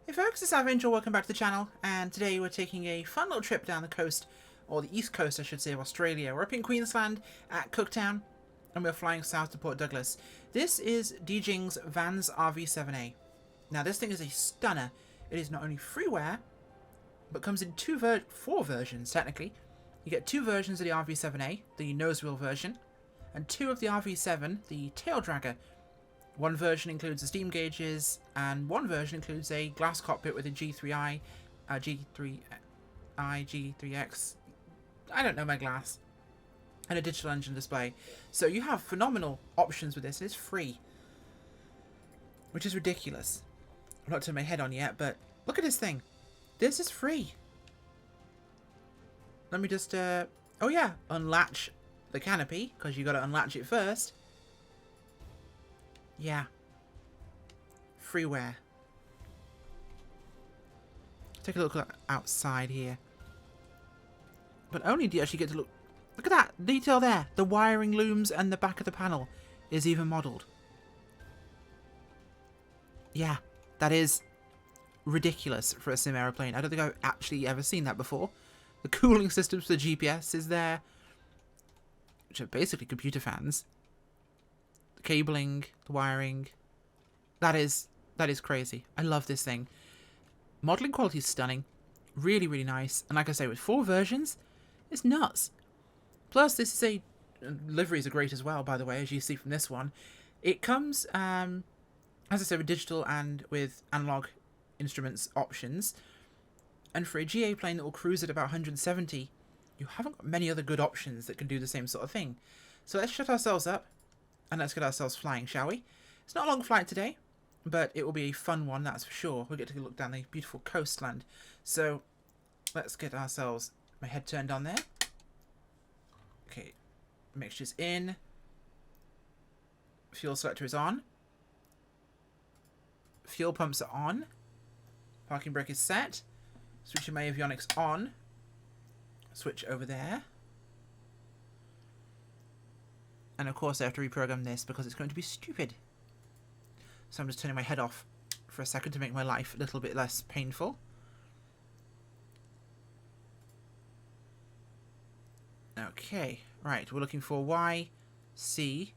Hey folks, it's Aviation, welcome back to the channel, and today we're taking a fun little trip down the coast, or the east coast I should say, of Australia. We're up in Queensland at Cooktown, and we're flying south to Port Douglas. This is Deejing's Vans RV7a. Now this thing is a stunner. It is not only freeware, but comes in four versions technically. You get two versions of the RV7a, the nose wheel version, and two of the RV7, the tail dragger. One version includes the steam gauges, and one version includes a glass cockpit with a G3i, G3i, G3X, I don't know my glass, and a digital engine display. So you have phenomenal options with this, and it's free, which is ridiculous. I'm not turning my head on yet, but look at this thing. This is free. Let me just, oh yeah, unlatch the canopy, because you got to unlatch it first. Yeah. Freeware. Take a look outside here. But only do you actually get to look... Look at that detail there. The wiring looms and the back of the panel is even modelled. Yeah. That is ridiculous for a sim aeroplane. I don't think I've actually ever seen that before. The cooling systems for the GPS is there. Which are basically computer fans. Cabling, the wiring, that is crazy. I love this thing. Modelling quality is stunning, really nice, and like I say, with four versions, it's nuts. Plus this is a liveries are great as well, by the way, as you see from this one. It comes as I said, with digital and with analog instruments options, and for a GA plane that will cruise at about 170, you haven't got many other good options that can do the same sort of thing. So let's shut ourselves up and let's get ourselves flying, shall we? It's not a long flight today, but it will be a fun one, that's for sure. We'll get to look down the beautiful coastland. So, let's get ourselves... My head turned on there. Okay, mixture's in. Fuel selector is on. Fuel pumps are on. Parking brake is set. Switch my avionics on. Switch over there. And of course I have to reprogram this because it's going to be stupid. So I'm just turning my head off for a second to make my life a little bit less painful. Okay, right, we're looking for Y, C,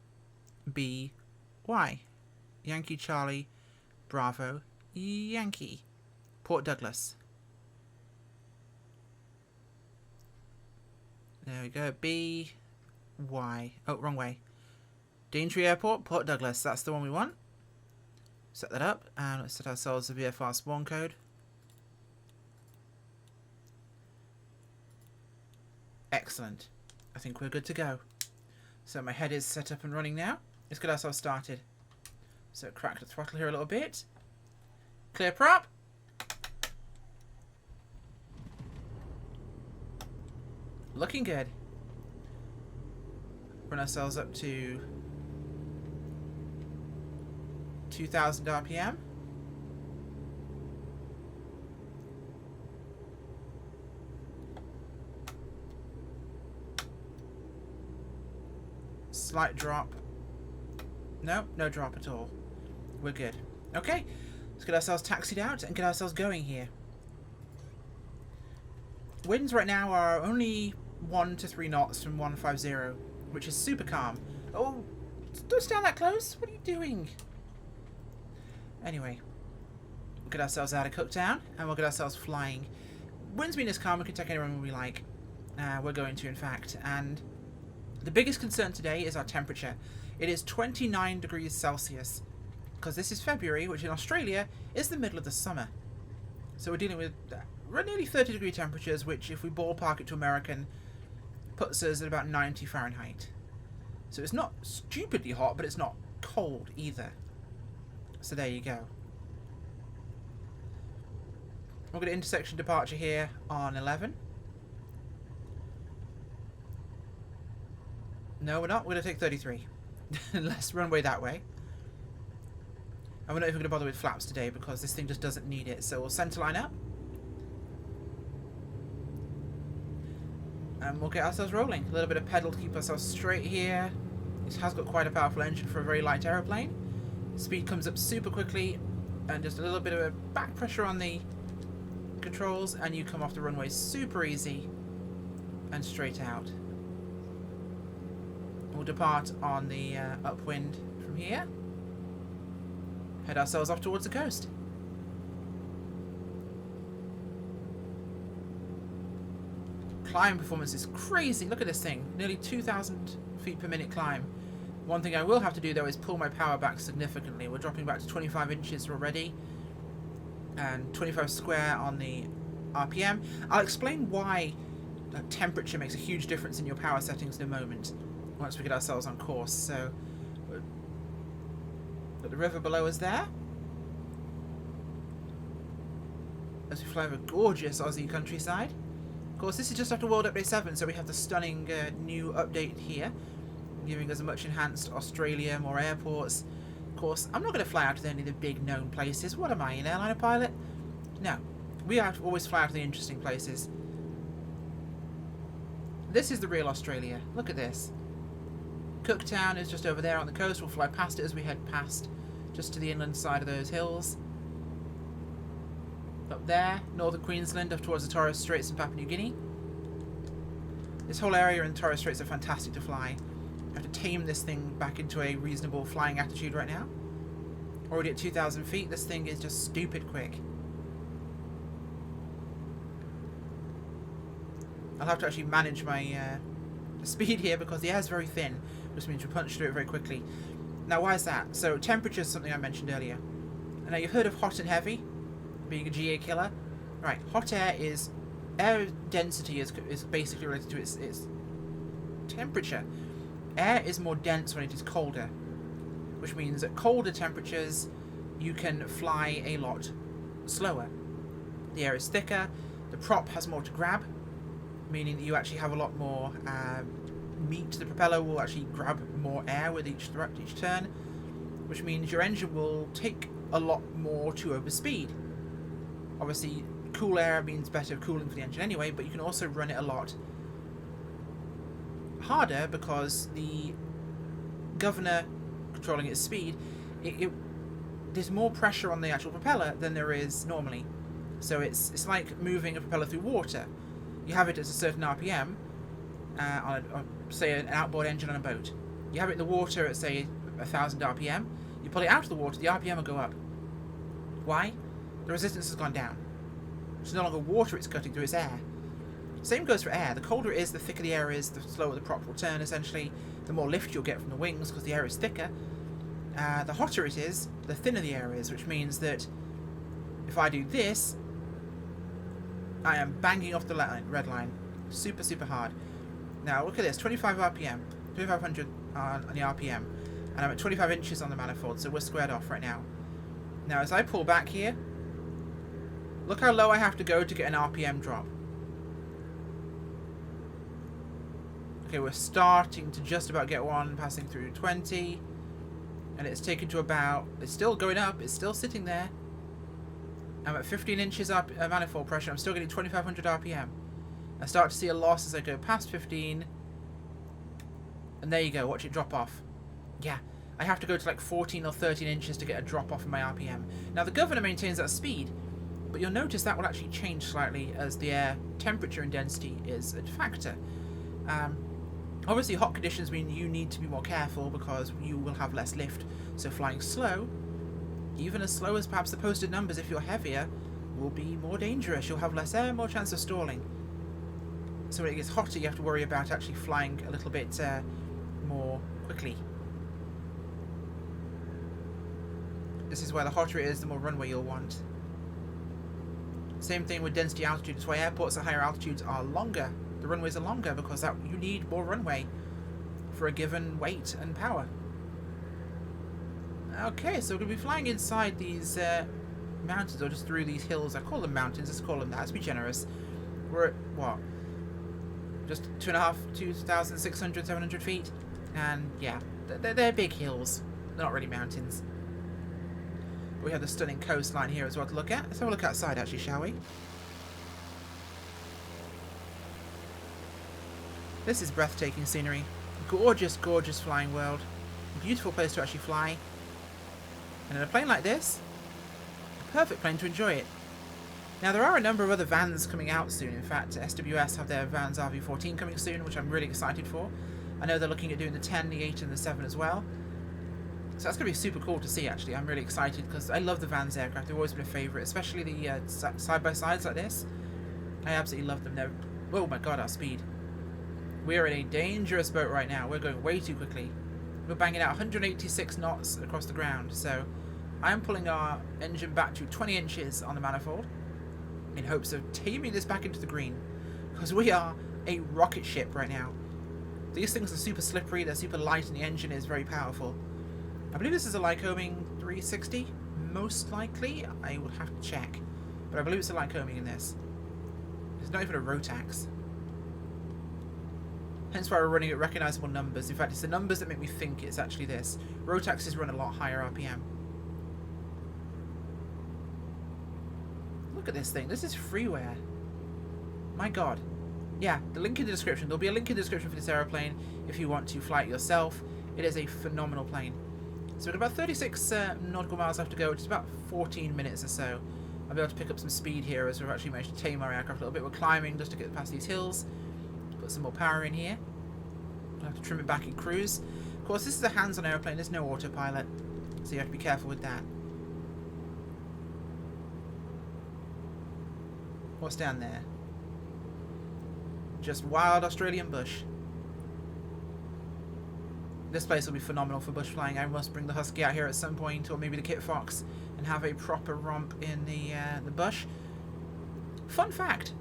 B, Y. Yankee Charlie, Bravo, Yankee. Port Douglas. There we go, B... Y. Oh, wrong way. Daintree Airport, Port Douglas. That's the one we want. Set that up, and let's set ourselves a VFR spawn code. Excellent. I think we're good to go. So my head is set up and running now. Let's get ourselves started. So crack the throttle here a little bit. Clear prop. Looking good. Run ourselves up to 2000 RPM. Slight drop. No drop at all. We're good. Okay, let's get ourselves taxied out and get ourselves going here. Winds right now are only 1 to 3 knots from 150. Which is super calm. Oh, don't stand that close. What are you doing? Anyway, we'll get ourselves out of Cooktown and we'll get ourselves flying. Wind's been this calm, we can take anyone we like. We're going to, in fact. And the biggest concern today is our temperature. It is 29 degrees Celsius. Because this is February, which in Australia is the middle of the summer. So we're dealing with nearly 30-degree temperatures, which if we ballpark it to American, puts us at about 90 Fahrenheit. So it's not stupidly hot, but it's not cold either. So there you go. We're going to intersection departure here on 11. No, we're not. We're going to take 33. Let's runway that way. And we're not even going to bother with flaps today because this thing just doesn't need it. So we'll center line up. And we'll get ourselves rolling. A little bit of pedal to keep ourselves straight here. It has got quite a powerful engine for a very light aeroplane. Speed comes up super quickly. And just a little bit of a back pressure on the controls, and you come off the runway super easy and straight out. We'll depart on the upwind from here. Head ourselves off towards the coast. Climb performance is crazy. Look at this thing. Nearly 2,000 feet per minute climb. One thing I will have to do though is pull my power back significantly. We're dropping back to 25 inches already. And 25 square on the RPM. I'll explain why temperature makes a huge difference in your power settings in a moment, once we get ourselves on course. So, got the river below us there. As we fly over gorgeous Aussie countryside. Of course, this is just after World Update 7, so we have the stunning new update here, giving us a much enhanced Australia, more airports. Of course, I'm not going to fly out to any of the big known places. What am I, an airliner pilot? No. We have to always fly out to the interesting places. This is the real Australia. Look at this. Cooktown is just over there on the coast. We'll fly past it as we head past, just to the inland side of those hills. Up there, northern Queensland, up towards the Torres Straits in Papua New Guinea. This whole area in Torres Straits are fantastic to fly. I have to tame this thing back into a reasonable flying attitude right now. Already at 2,000 feet, this thing is just stupid quick. I'll have to actually manage my speed here because the air is very thin, which means we punch through it very quickly. Now, why is that? So, temperature is something I mentioned earlier. And now, you've heard of hot and heavy being a GA killer. Right, hot air is... air density is basically related to its temperature. Air is more dense when it is colder, which means at colder temperatures you can fly a lot slower. The air is thicker, the prop has more to grab, meaning that you actually have a lot more meat. The propeller will actually grab more air with each turn, which means your engine will take a lot more to overspeed. Obviously, cool air means better cooling for the engine anyway, but you can also run it a lot harder because the governor controlling its speed, there's more pressure on the actual propeller than there is normally. So it's like moving a propeller through water. You have it at a certain RPM on say an outboard engine on a boat. You have it in the water at say 1,000 RPM. You pull it out of the water, the RPM will go up. Why? The resistance has gone down. It's no longer water it's cutting through, it's air. Same goes for air. The colder it is, the thicker the air is, the slower the prop will turn, essentially. The more lift you'll get from the wings because the air is thicker. The hotter it is, the thinner the air is, which means that if I do this, I am banging off the red line. Super, super hard. Now, look at this. 25 RPM. 2,500 on the RPM. And I'm at 25 inches on the manifold, so we're squared off right now. Now, as I pull back here, look how low I have to go to get an RPM drop. Okay, we're starting to just about get one, passing through 20. And it's taken to about... it's still going up. It's still sitting there. I'm at 15 inches up manifold pressure. I'm still getting 2,500 RPM. I start to see a loss as I go past 15. And there you go. Watch it drop off. Yeah. I have to go to like 14 or 13 inches to get a drop off in my RPM. Now, the governor maintains that speed. But you'll notice that will actually change slightly as the air temperature and density is a factor. Obviously, hot conditions mean you need to be more careful because you will have less lift. So flying slow, even as slow as perhaps the posted numbers if you're heavier, will be more dangerous. You'll have less air, more chance of stalling. So when it gets hotter, you have to worry about actually flying a little bit more quickly. This is where the hotter it is, the more runway you'll want. Same thing with density altitude. That's why airports at higher altitudes are longer. The runways are longer because you need more runway for a given weight and power. Okay, so we're going to be flying inside these mountains, or just through these hills. I call them mountains, let's call them that. Let's be generous. We're at, what? Just 2,600, 700 feet? And, yeah, they're big hills. They're not really mountains. We have the stunning coastline here as well to look at. Let's have a look outside, actually, shall we? This is breathtaking scenery. Gorgeous, gorgeous flying world. Beautiful place to actually fly. And in a plane like this, perfect plane to enjoy it. Now, there are a number of other vans coming out soon. In fact, SWS have their Vans RV14 coming soon, which I'm really excited for. I know they're looking at doing the 10, the 8, and the 7 as well. So that's going to be super cool to see, actually. I'm really excited because I love the Vans aircraft. They've always been a favourite, especially the side-by-sides like this. I absolutely love them. They're... Oh my god, our speed. We're in a dangerous boat right now. We're going way too quickly. We're banging out 186 knots across the ground. So I'm pulling our engine back to 20 inches on the manifold in hopes of taming this back into the green. Because we are a rocket ship right now. These things are super slippery, they're super light, and the engine is very powerful. I believe this is a Lycoming 360, most likely. I will have to check. But I believe it's a Lycoming in this. It's not even a Rotax. Hence why we're running at recognisable numbers. In fact, it's the numbers that make me think it's actually this. Rotaxes run a lot higher RPM. Look at this thing. This is freeware. My god. Yeah, the link in the description. There'll be a link in the description for this aeroplane if you want to fly it yourself. It is a phenomenal plane. So we've got about 36 nautical miles left to go, which is about 14 minutes or so. I'll be able to pick up some speed here as we've actually managed to tame our aircraft a little bit. We're climbing just to get past these hills. Put some more power in here. I'll have to trim it back in cruise. Of course, this is a hands-on airplane. There's no autopilot, so you have to be careful with that. What's down there? Just wild Australian bush. This place will be phenomenal for bush flying. I must bring the Husky out here at some point, or maybe the Kit Fox, and have a proper romp in the bush. Fun fact: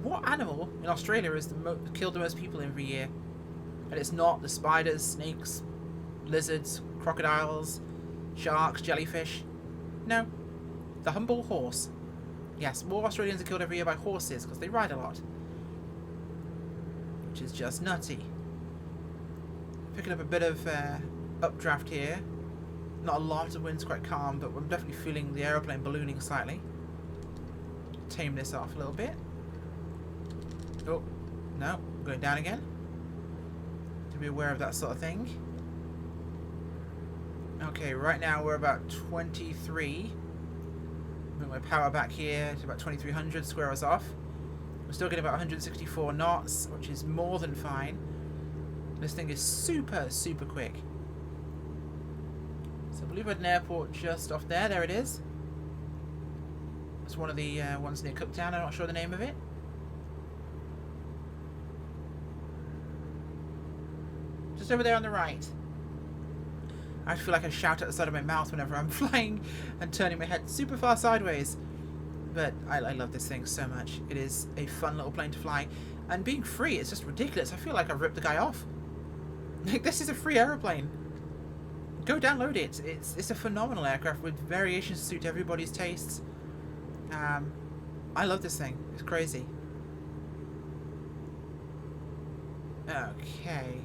what animal in Australia is killed the most people every year? And it's not the spiders, snakes, lizards, crocodiles, sharks, jellyfish. No, the humble horse. Yes, more Australians are killed every year by horses because they ride a lot, which is just nutty. Picking up a bit of updraft here. Not a lot of wind's quite calm, but I'm definitely feeling the aeroplane ballooning slightly. Tame this off a little bit. Oh, no, going down again. To be aware of that sort of thing. Okay, right now we're about 23. Bring my power back here to about 2300, square us off. We're still getting about 164 knots, which is more than fine. This thing is super, super quick. So I believe we're at an airport just off there. There it is. It's one of the ones near Cooktown. I'm not sure the name of it. Just over there on the right. I feel like I shout at the side of my mouth whenever I'm flying and turning my head super far sideways. But I love this thing so much. It is a fun little plane to fly. And being free, it's just ridiculous. I feel like I've ripped the guy off. Like, this is a free aeroplane. Go download it. It's a phenomenal aircraft with variations to suit everybody's tastes. I love this thing. It's crazy. Okay.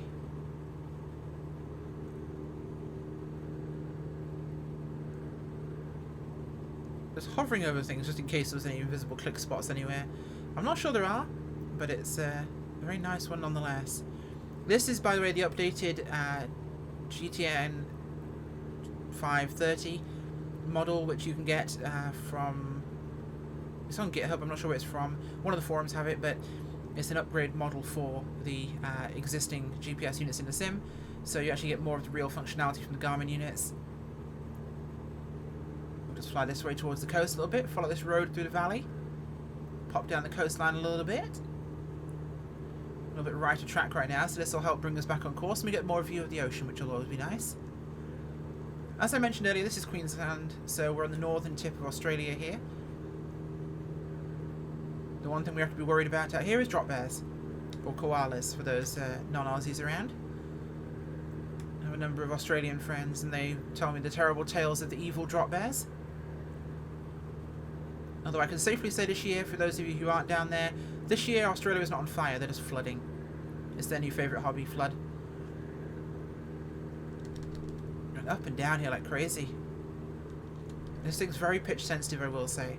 Just hovering over things just in case there's any invisible click spots anywhere. I'm not sure there are, but it's a very nice one nonetheless. This is, by the way, the updated GTN 530 model, which you can get from... It's on GitHub, I'm not sure where it's from. One of the forums have it, but it's an upgrade model for the existing GPS units in the sim. So you actually get more of the real functionality from the Garmin units. We'll just fly this way towards the coast a little bit, follow this road through the valley. Pop down the coastline a little bit. A little bit right of track right now, so this will help bring us back on course and we get more view of the ocean, which will always be nice. As I mentioned earlier, this is Queensland, so we're on the northern tip of Australia here. The one thing we have to be worried about out here is drop bears, or koalas for those non-Aussies around. I have a number of Australian friends and they tell me the terrible tales of the evil drop bears. Although I can safely say this year, for those of you who aren't down there, this year Australia is not on fire, they're just flooding. It's their new favourite hobby, flood. And up and down here like crazy. This thing's very pitch sensitive, I will say.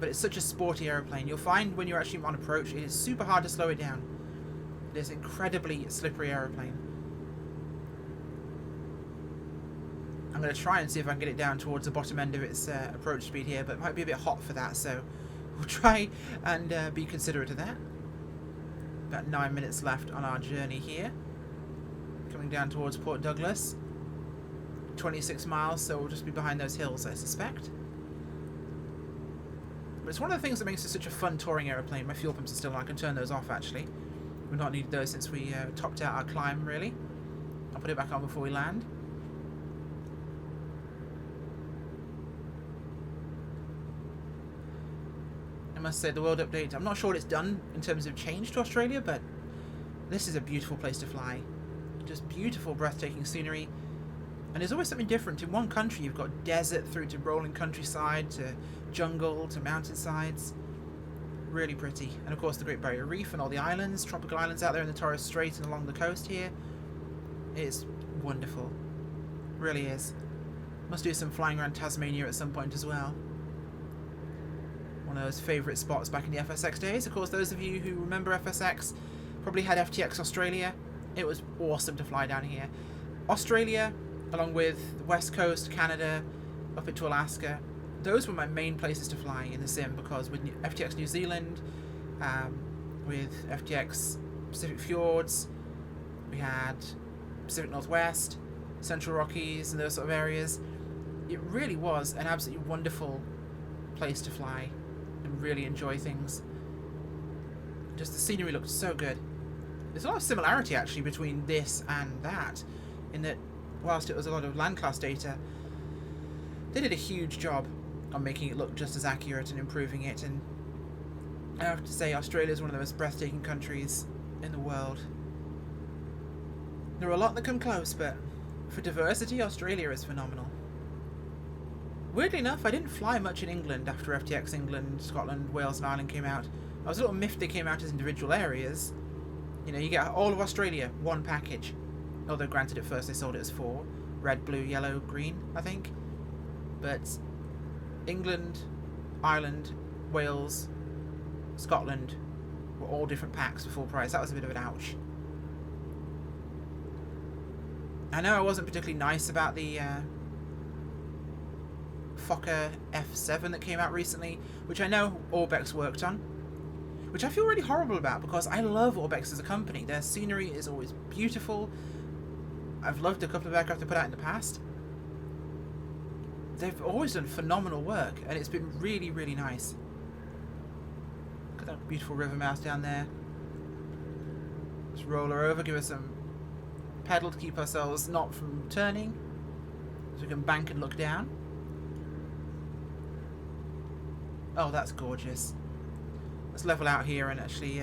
But it's such a sporty aeroplane. You'll find when you're actually on approach, it is super hard to slow it down. It is an incredibly slippery aeroplane. I'm going to try and see if I can get it down towards the bottom end of its approach speed here, but it might be a bit hot for that, so we'll try and be considerate of that. About 9 minutes left on our journey here. Coming down towards Port Douglas. 26 miles, so we'll just be behind those hills, I suspect. But it's one of the things that makes it such a fun touring aeroplane. My fuel pumps are still on. I can turn those off, actually. We've not needed those since we topped out our climb, really. I'll put it back on before we land. I must say, the world update, I'm not sure what it's done in terms of change to Australia, but this is a beautiful place to fly. Just beautiful, breathtaking scenery. And there's always something different. In one country, you've got desert through to rolling countryside, to jungle, to mountainsides. Really pretty. And of course, the Great Barrier Reef and all the islands, tropical islands out there in the Torres Strait and along the coast here. It's wonderful. Really is. Must do some flying around Tasmania at some point as well. One of those favourite spots back in the FSX days. Of course, those of you who remember FSX probably had FTX Australia. It was awesome to fly down here. Australia, along with the West Coast, Canada, up into Alaska, those were my main places to fly in the sim, because with FTX New Zealand, with FTX Pacific Fjords, we had Pacific Northwest, Central Rockies, and those sort of areas. It really was an absolutely wonderful place to fly and really enjoy things. Just the scenery looked so good. There's a lot of similarity actually between this and that, in that whilst it was a lot of land class data, they did a huge job on making it look just as accurate and improving it. And I have to say, Australia is one of the most breathtaking countries in the world. There are a lot that come close, but for diversity, Australia is phenomenal. Weirdly enough, I didn't fly much in England after FTX England, Scotland, Wales and Ireland came out. I was a little miffed they came out as individual areas. You know, you get all of Australia, one package. Although granted, at first they sold it as 4. Red, blue, yellow, green, I think. But England, Ireland, Wales, Scotland were all different packs for full price. That was a bit of an ouch. I know I wasn't particularly nice about the Fokker F7 that came out recently, which I know Orbex worked on, which I feel really horrible about, because I love Orbex as a company. Their scenery is always beautiful. I've loved a couple of aircraft they put out in the past. They've always done phenomenal work, and it's been really, really nice. Look at that beautiful river mouth down there. Let's roll her over, give us some pedal to keep ourselves not from turning, so we can bank and look down. Oh, that's gorgeous. Let's level out here and actually...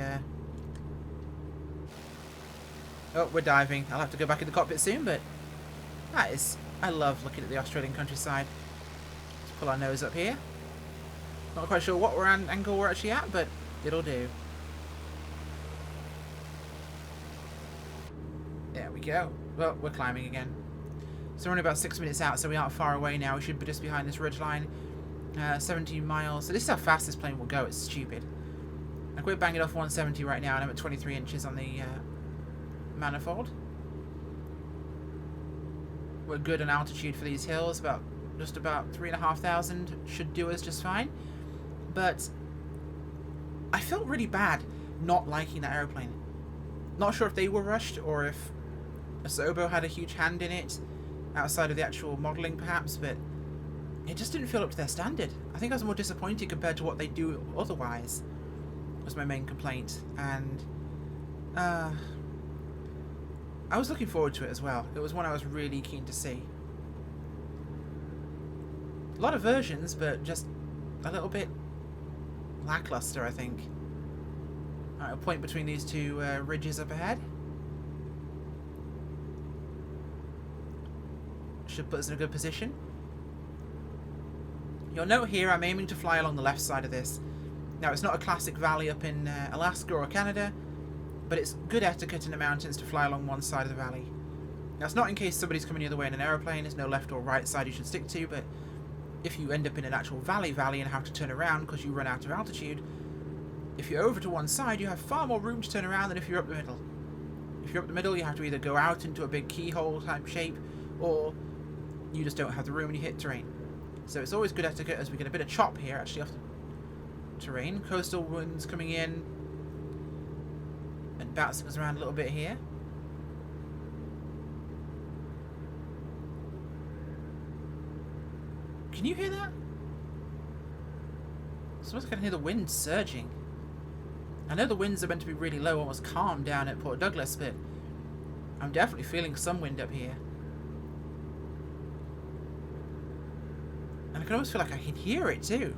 Oh, we're diving. I'll have to go back in the cockpit soon, but that is... I love looking at the Australian countryside. Let's pull our nose up here. Not quite sure what angle we're actually at, but it'll do. There we go. Well, we're climbing again. So we're only about 6 minutes out, so we aren't far away now. We should be just behind this ridge line. 17 miles. So this is how fast this plane will go. It's stupid. I quit banging off 170 right now, and I'm at 23 inches on the manifold. We're good on altitude for these hills. Just about 3,500 should do us just fine. But I felt really bad not liking that aeroplane. Not sure if they were rushed or if Asobo had a huge hand in it, outside of the actual modelling perhaps, but it just didn't feel up to their standard. I think I was more disappointed compared to what they do otherwise, was my main complaint. And I was looking forward to it as well. It was one I was really keen to see. A lot of versions, but just a little bit lackluster, I think. Alright, I'll point between these two ridges up ahead. Should put us in a good position. You'll note here I'm aiming to fly along the left side of this. Now, it's not a classic valley up in Alaska or Canada, but it's good etiquette in the mountains to fly along one side of the valley. Now, it's not in case somebody's coming the other way in an aeroplane. There's no left or right side you should stick to, but if you end up in an actual valley and have to turn around because you run out of altitude, if you're over to one side, you have far more room to turn around than if you're up the middle. If you're up the middle, you have to either go out into a big keyhole type shape, or You just don't have the room when you hit terrain. So it's always good etiquette as we get a bit of chop here, actually, off the terrain. Coastal winds coming in and bouncing us around a little bit here. Can you hear that? Sometimes I can hear the wind surging. I know the winds are meant to be really low, almost calm down at Port Douglas, but I'm definitely feeling some wind up here. And I can almost feel like I can hear it too.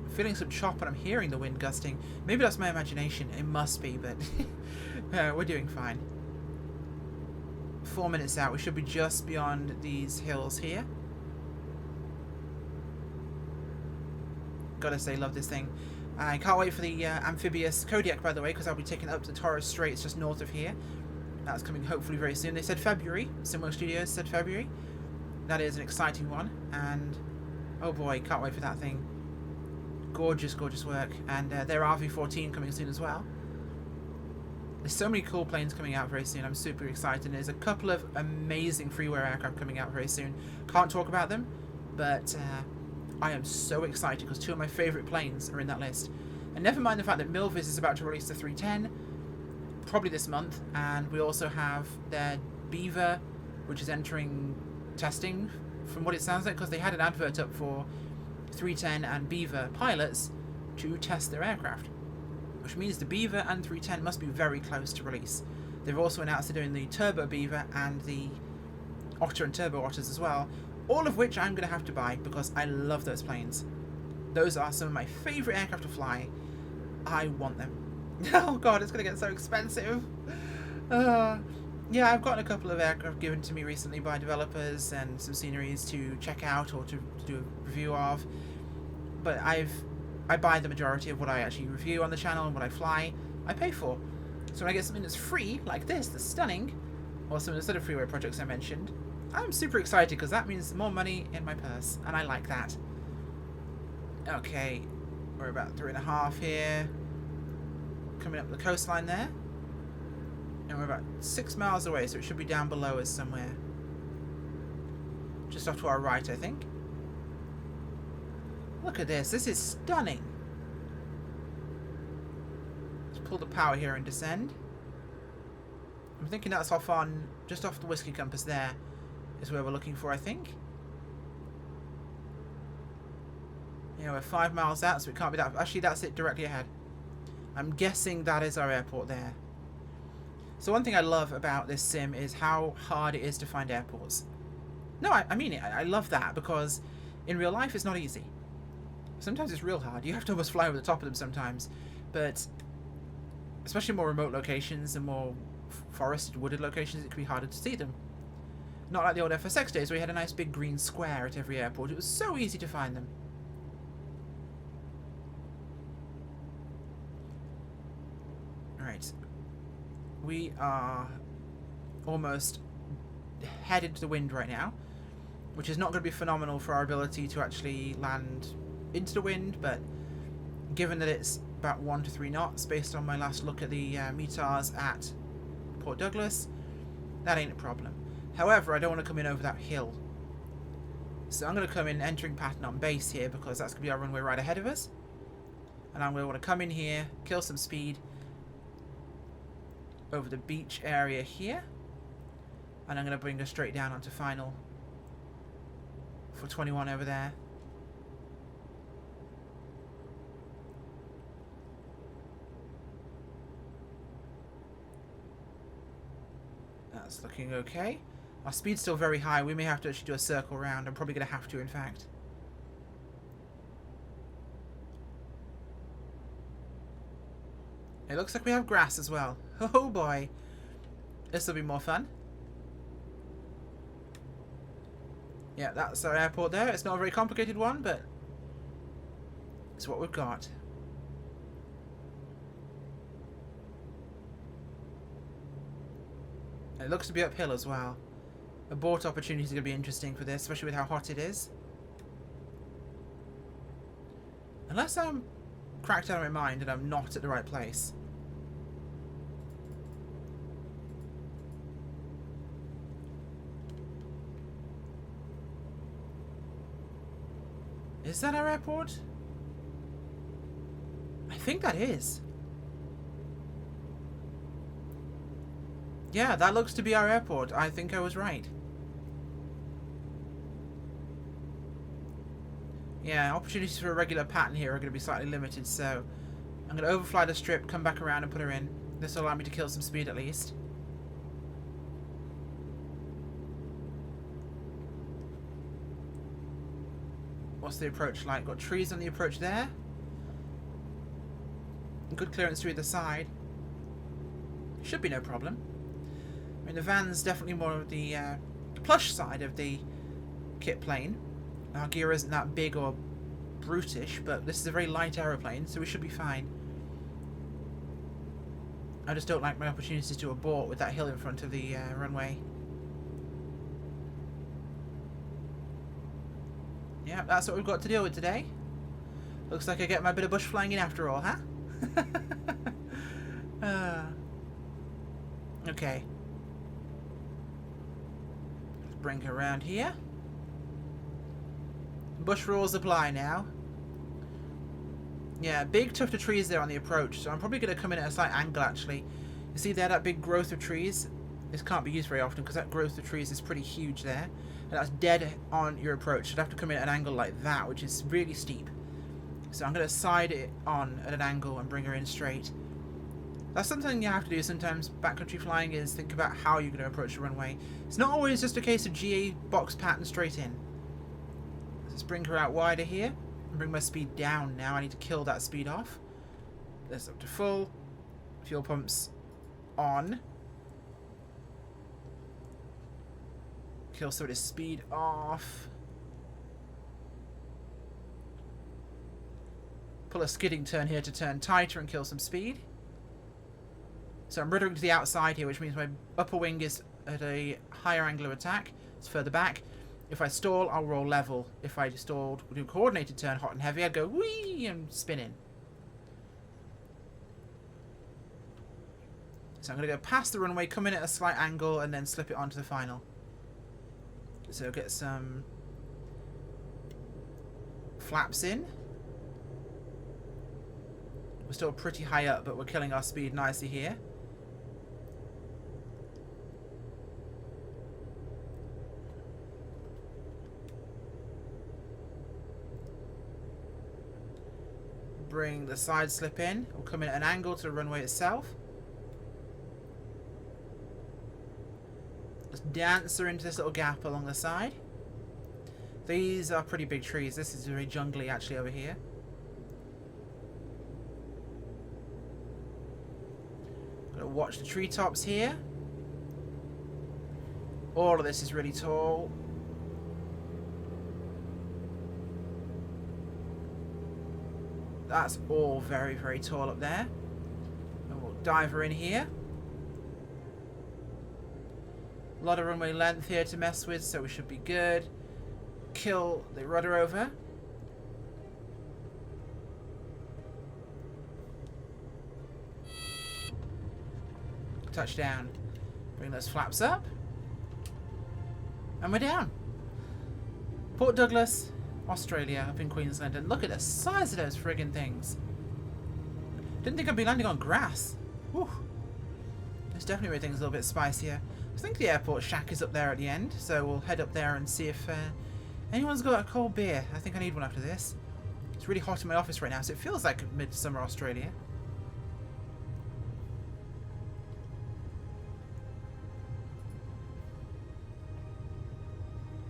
I'm feeling some chop and I'm hearing the wind gusting. Maybe that's my imagination. It must be, but we're doing fine. 4 minutes out. We should be just beyond these hills here. Gotta say, love this thing. I can't wait for the amphibious Kodiak, by the way, because I'll be taking it up to the Torres Straits just north of here. That's coming hopefully very soon. They said February. Similar Studios said February. That is an exciting one. And, oh boy, can't wait for that thing. Gorgeous, gorgeous work. And their RV14 coming soon as well. There's so many cool planes coming out very soon. I'm super excited. There's a couple of amazing freeware aircraft coming out very soon. Can't talk about them, but I am so excited because 2 of my favourite planes are in that list. And never mind the fact that Milvis is about to release the 310, probably this month, and we also have their Beaver, which is entering testing, from what it sounds like, because they had an advert up for 310 and Beaver pilots to test their aircraft, which means the Beaver and 310 must be very close to release. They've also announced they're doing the Turbo Beaver and the Otter and Turbo Otters as well, all of which I'm going to have to buy because I love those planes. Those are some of my favourite aircraft to fly. I want them. Oh god, it's going to get so expensive. Yeah, I've gotten a couple of aircraft given to me recently by developers and some sceneries to check out or to do a review of. But I buy the majority of what I actually review on the channel and what I fly, I pay for. So when I get something that's free, like this, that's stunning, or some of the other freeware projects I mentioned, I'm super excited because that means more money in my purse, and I like that. Okay, we're about 3.5 here. Coming up the coastline there. And we're about 6 miles away, so it should be down below us somewhere. Just off to our right, I think. Look at this. This is stunning. Let's pull the power here and descend. I'm thinking that's off on, just off the whiskey compass there, is where we're looking for, I think. Yeah, we're 5 miles out, so it can't be that. Actually, that's it directly ahead. I'm guessing that is our airport there. So one thing I love about this sim is how hard it is to find airports. No, I mean it. I love that because in real life it's not easy. Sometimes it's real hard. You have to almost fly over the top of them sometimes. But especially more remote locations and more forested, wooded locations, it can be harder to see them. Not like the old FSX days where you had a nice big green square at every airport. It was so easy to find them. Alright. We are almost headed to the wind right now, which is not going to be phenomenal for our ability to actually land into the wind, but given that it's about 1 to 3 knots based on my last look at the METARs at Port Douglas, that ain't a problem. However, I don't want to come in over that hill. So I'm going to come in entering pattern on base here because that's going to be our runway right ahead of us. And I'm going to want to come in here, kill some speed over the beach area here. And I'm going to bring us straight down onto final for 21 over there. That's looking okay. Our speed's still very high. We may have to actually do a circle round. I'm probably going to have to, in fact. It looks like we have grass as well. Oh boy. This will be more fun. Yeah, that's our airport there. It's not a very complicated one, but it's what we've got. It looks to be uphill as well. Abort opportunities are going to be interesting for this, especially with how hot it is. Unless I'm cracked out of my mind and I'm not at the right place. Is that our airport? I think that is. Yeah, that looks to be our airport. I think I was right. Yeah, opportunities for a regular pattern here are going to be slightly limited, so I'm going to overfly the strip, come back around and put her in. This will allow me to kill some speed at least. What's the approach like? Got trees on the approach there. Good clearance through the side. Should be no problem. I mean, the Van's definitely more of the plush side of the kit plane. Our gear isn't that big or brutish, but this is a very light aeroplane, so we should be fine. I just don't like my opportunities to abort with that hill in front of the runway. Yeah, that's what we've got to deal with today. Looks like I get my bit of bush flying in after all, huh? Okay. Let's bring her around here. Bush rules apply now. Yeah, big tuft of trees there on the approach, so I'm probably going to come in at a slight angle actually. You see there, that big growth of trees? This can't be used very often because that growth of trees is pretty huge there. And that's dead on your approach. You'd have to come in at an angle like that, which is really steep. So I'm going to side it on at an angle and bring her in straight. That's something you have to do sometimes backcountry flying, is think about how you're going to approach the runway. It's not always just a case of GA box pattern straight in. Let's bring her out wider here and bring my speed down now. I need to kill that speed off. This up to full. Fuel pumps on. Kill some of this speed off. Pull a skidding turn here to turn tighter and kill some speed. So I'm ruddering to the outside here, which means my upper wing is at a higher angle of attack. It's further back. If I stall, I'll roll level. If I stalled, do a coordinated turn, hot and heavy, I'd go whee and spin in. So I'm going to go past the runway, come in at a slight angle, and then slip it onto the final. So get some flaps in. We're still pretty high up, but we're killing our speed nicely here. Bring the side slip in. We'll come in at an angle to the runway itself. Let's dance her into this little gap along the side. These are pretty big trees. This is very jungly actually over here. Gotta watch the treetops here. All of this is really tall. That's all very, very tall up there. And we'll dive her in here. A lot of runway length here to mess with, so we should be good. Kill the rudder over. Touchdown. Bring those flaps up. And we're down. Port Douglas, Australia, up in Queensland. And look at the size of those friggin' things. Didn't think I'd be landing on grass. Whew. This definitely made things a little bit spicier. I think the airport shack is up there at the end, so we'll head up there and see if anyone's got a cold beer. I think I need one after this. It's really hot in my office right now, so it feels like midsummer Australia.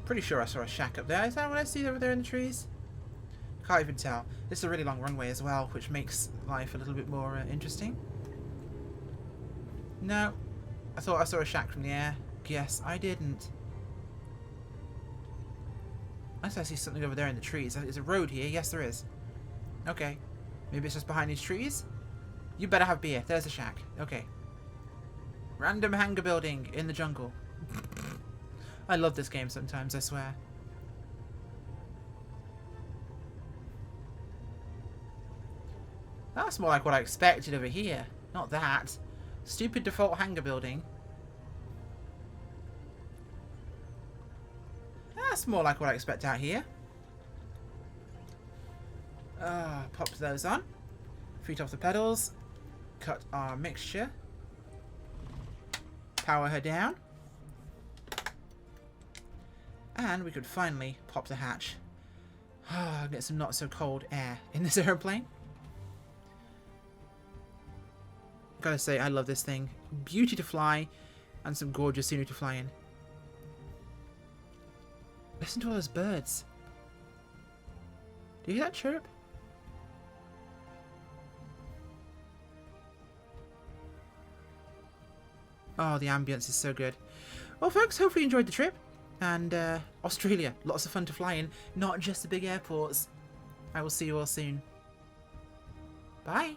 Pretty sure I saw a shack up there. Is that what I see over there in the trees? Can't even tell. This is a really long runway as well, which makes life a little bit more interesting. No. I thought I saw a shack from the air. Guess I didn't. Unless I see something over there in the trees. There's a road here. Yes, there is. Okay. Maybe it's just behind these trees? You better have beer. There's a shack. Okay. Random hangar building in the jungle. I love this game sometimes, I swear. That's more like what I expected over here. Not that. Stupid default hangar building. That's more like what I expect out here. Pop those on. Feet off the pedals. Cut our mixture. Power her down. And we could finally pop the hatch. Get some not so cold air in this airplane. Gotta say, I love this thing. Beauty to fly, and some gorgeous scenery to fly in. Listen to all those birds. Do you hear that chirp? Oh, the ambience is so good. Well, folks, hopefully you enjoyed the trip. And Australia, lots of fun to fly in, not just the big airports. I will see you all soon. Bye.